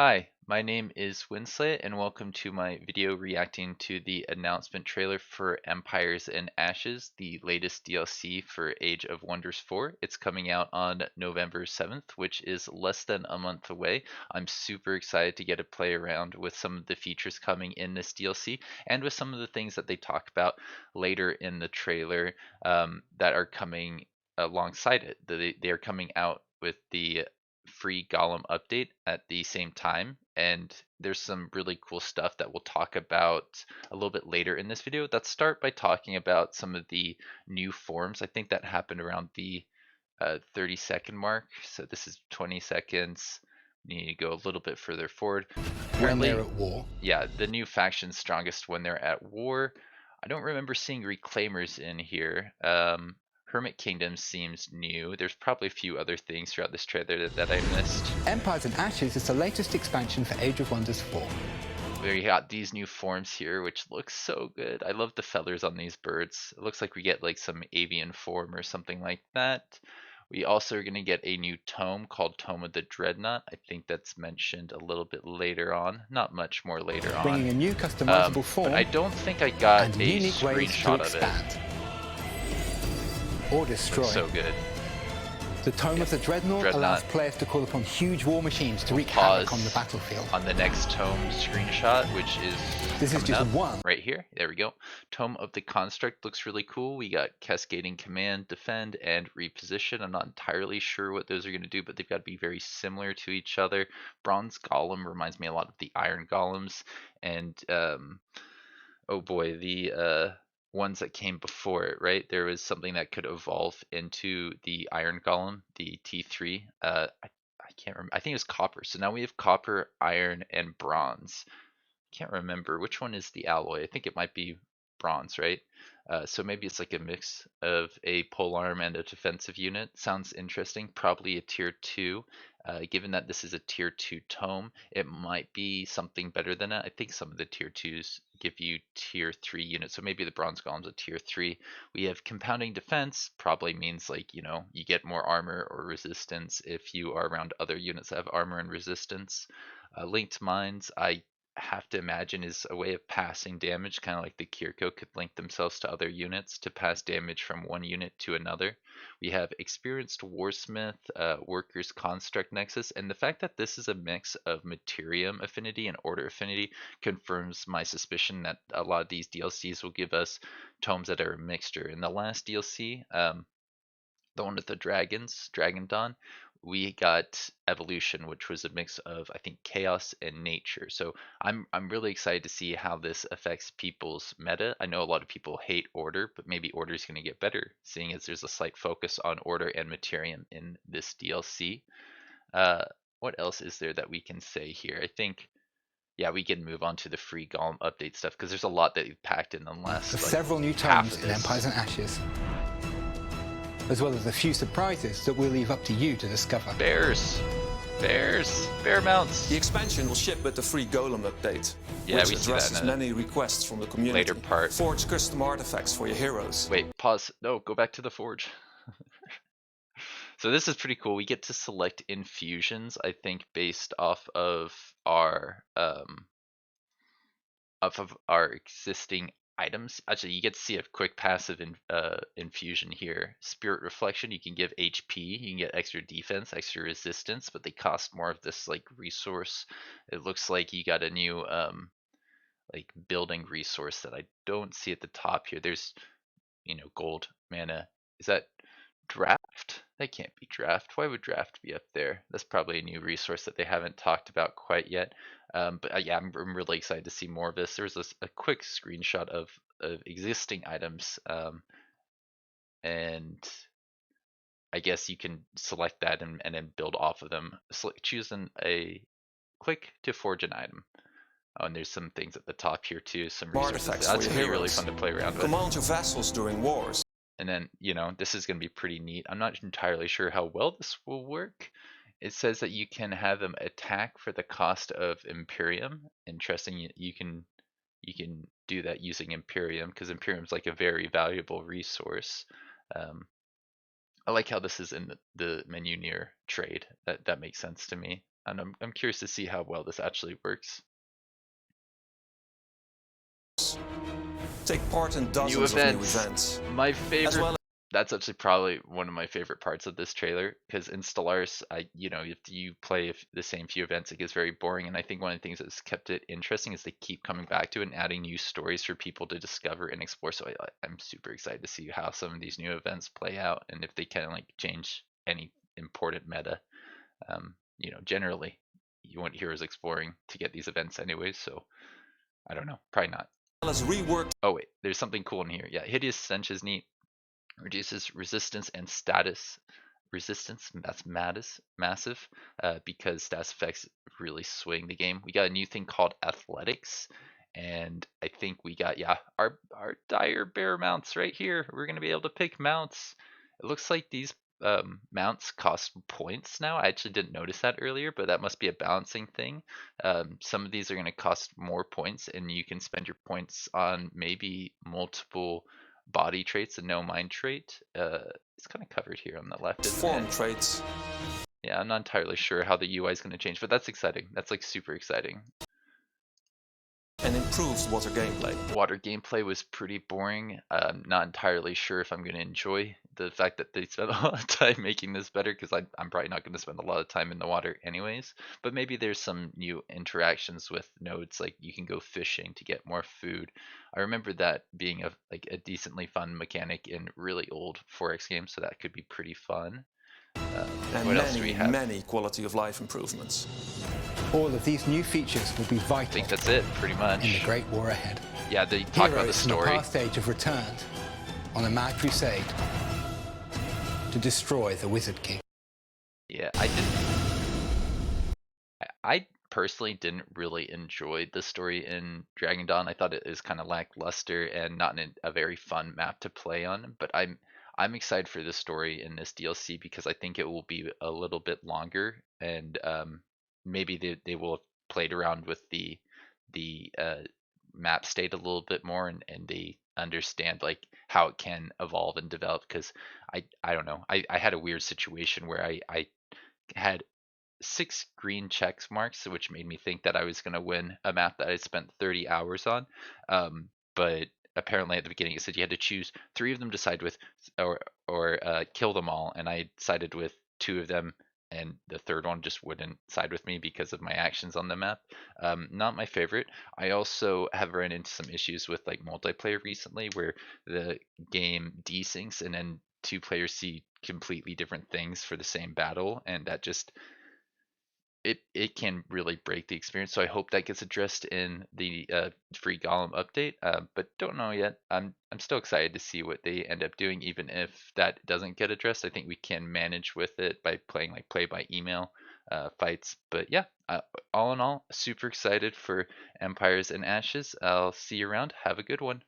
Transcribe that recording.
Hi, my name is Winslet, and welcome to my video reacting to the announcement trailer for Empires and Ashes, the latest DLC for Age of Wonders 4. It's coming out on November 7th, which is less than a month away. I'm super excited to get to play around with some of the features coming in this DLC and with some of the things that they talk about later in the trailer that are coming alongside it. They are coming out with the free Golem update at the same time, and there's some really cool stuff that we'll talk about a little bit later in this video. Let's start by talking about some of the new forms. I think that happened around the 30-second mark, so this is 20 seconds. We need to go a little bit further forward. When Apparently, they're at war. yeah, the new faction's strongest when they're at war. I don't remember seeing reclaimers in here. Hermit Kingdom seems new. There's probably a few other things throughout this trailer that I missed. Empires and Ashes is the latest expansion for Age of Wonders 4. We got these new forms here, which looks so good. I love the feathers on these birds. It looks like we get like some avian form or something like that. We also are going to get a new tome called Tome of the Dreadnought. I think that's mentioned a little bit later on. Not much more later on. Bringing a new customizable form. But I don't think I got and a unique ways to screenshot of it. expand or destroy. So good. The Tome of the Dreadnought allows players to call upon huge war machines to wreak havoc on the battlefield. On the next Tome screenshot, which is this is just one right here. There we go. Tome of the Construct looks really cool. We got Cascading Command, Defend, and Reposition. I'm not entirely sure what those are going to do, but they've got to be very similar to each other. Bronze Golem reminds me a lot of the Iron Golems, and oh boy, the ones that came before it, right? There was something that could evolve into the Iron Golem, the T3. I can't remember. I think it was copper. So now we have copper, iron, and bronze. Can't remember which one is the alloy. I think it might be bronze, right? So maybe it's like a mix of a polearm and a defensive unit. Sounds interesting. Probably a tier 2. Given that this is a tier 2 tome, it might be something better than that. I think some of the tier 2s give you tier 3 units, so maybe the bronze golem's a tier 3. We have compounding defense, probably means like, you know, you get more armor or resistance if you are around other units that have armor and resistance. Linked mines, I have to imagine is a way of passing damage, kind of like the Kiriko could link themselves to other units to pass damage from one unit to another. We have experienced warsmith, workers construct nexus, and the fact that this is a mix of materium affinity and order affinity confirms my suspicion that a lot of these DLCs will give us tomes that are a mixture. In the last DLC, the one with the dragons, Dragon Dawn, we got evolution, which was a mix of I think chaos and nature. So I'm really excited to see how this affects people's meta. I know a lot of people hate order, but maybe order is going to get better, seeing as there's a slight focus on order and materium in this DLC. What else is there that we can say here? I think, yeah, we can move on to the free Golem update stuff because there's a lot that we've packed in the last like, several new tomes in Empires and Ashes, as well as a few surprises that we'll leave up to you to discover. Bears, bear mounts. The expansion will ship with the free Golem update, Yeah, which we see that addresses in a many requests from the community. later part. Forge custom artifacts for your heroes. Wait, pause. No, go back to the forge. So this is pretty cool. We get to select infusions, I think, based off of our existing items. Actually, you get to see a quick passive infusion here. Spirit Reflection, you can give HP, you can get extra defense, extra resistance, but they cost more of this like resource. It looks like you got a new like building resource that I don't see at the top here. There's, you know, gold, mana. Is that draft? That can't be draft. Why would draft be up there? That's probably a new resource that they haven't talked about quite yet. But yeah, I'm really excited to see more of this. There's a quick screenshot of existing items, and I guess you can select that and then build off of them. Choose click to forge an item. Oh, and there's some things at the top here too, some resources. That's going to be really fun to play around with. Command your vassals during wars. And then, you know, this is going to be pretty neat. I'm not entirely sure how well this will work. It says that you can have them attack for the cost of Imperium. Interesting. You can do that using Imperium because Imperium is like a very valuable resource. I like how this is in the menu near trade. That makes sense to me. and I'm curious to see how well this actually works. Take part in dozens of new events. My favorite. well That's actually probably one of my favorite parts of this trailer, because in Stellaris, if you play the same few events, it gets very boring. And I think one of the things that's kept it interesting is they keep coming back to it and adding new stories for people to discover and explore. So I'm super excited to see how some of these new events play out, and if they can like change any important meta. Generally, you want heroes exploring to get these events anyways. So I don't know, probably not. as rework. Oh wait, there's something cool in here. Yeah, hideous stench is neat. Reduces resistance and status resistance. That's massive, because status effects really swing the game. We got a new thing called athletics, and I think we got our dire bear mounts right here. We're gonna be able to pick mounts. It looks like these mounts cost points now. I actually didn't notice that earlier, but that must be a balancing thing. Some of these are going to cost more points, and you can spend your points on maybe multiple body traits and no mind trait. It's kind of covered here on the left, isn't Form it? traits. Yeah, I'm not entirely sure how the UI is going to change, but that's exciting. That's like super exciting. And improves water gameplay. Water gameplay was pretty boring. I'm not entirely sure if I'm going to enjoy the fact that they spent a lot of time making this better, because I'm probably not going to spend a lot of time in the water anyways. But maybe there's some new interactions with nodes, like you can go fishing to get more food. I remember that being a decently fun mechanic in really old 4X games, so that could be pretty fun. And what else do we have? many quality of life improvements. All of these new features will be I vital think that's it, pretty much. in the Great War ahead. Yeah, they talk about the Heroes from the story. past age have returned on a mad crusade to destroy the Wizard King. Yeah, I personally didn't really enjoy the story in Dragon Dawn. I thought it was kind of lackluster and not a very fun map to play on. But I'm excited for the story in this DLC, because I think it will be a little bit longer, and maybe they will have played around with the map state a little bit more, and they understand like how it can evolve and develop. Because I don't know, I had a weird situation where I had 6 green checks marks, which made me think that I was going to win a map that I spent 30 hours on. But apparently at the beginning it said you had to choose 3 of them to side with, or kill them all, and I sided with 2 of them, and the third one just wouldn't side with me because of my actions on the map. Not my favorite. I also have run into some issues with like multiplayer recently, where the game desyncs and then 2 players see completely different things for the same battle, and that just it can really break the experience. So I hope that gets addressed in the free Golem update, but don't know yet. I'm still excited to see what they end up doing, even if that doesn't get addressed. I think we can manage with it by playing like play by email fights. But yeah, all in all, super excited for Empires and Ashes. I'll see you around. Have a good one.